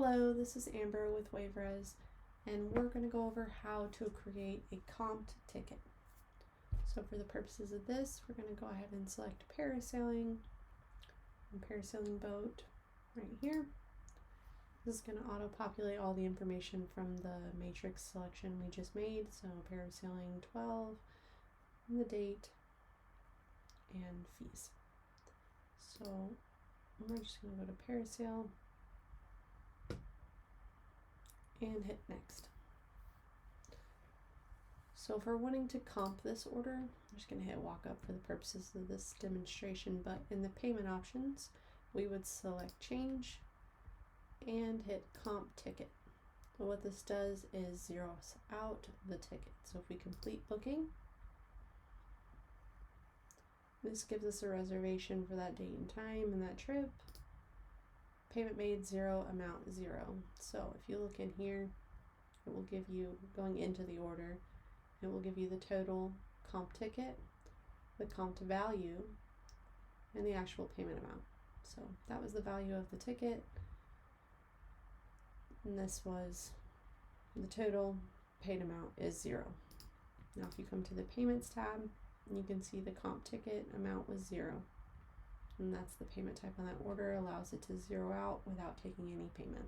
Hello, this is Amber with WaveRez, and we're going to go over how to create a comped ticket. So for the purposes of this, we're going to go ahead and select parasailing and parasailing boat right here. This is going to auto-populate all the information from the matrix selection we just made. So parasailing 12, and the date, and fees. So we're just going to go to parasail and hit next. So if we're wanting to comp this order, I'm just going to hit walk up for the purposes of this demonstration, but in the payment options, we would select change and hit comp ticket. So what this does is zeroes out the ticket. So if we complete booking, this gives us a reservation for that date and time and that trip. Payment made 0, amount 0. So if you look in here, it will give you, going into the order, it will give you the total comp ticket, the comped value, and the actual payment amount. So that was the value of the ticket, and this was the total paid amount is 0. Now if you come to the payments tab, you can see the comp ticket amount was 0. And that's the payment type on that order, allows it to zero out without taking any payment.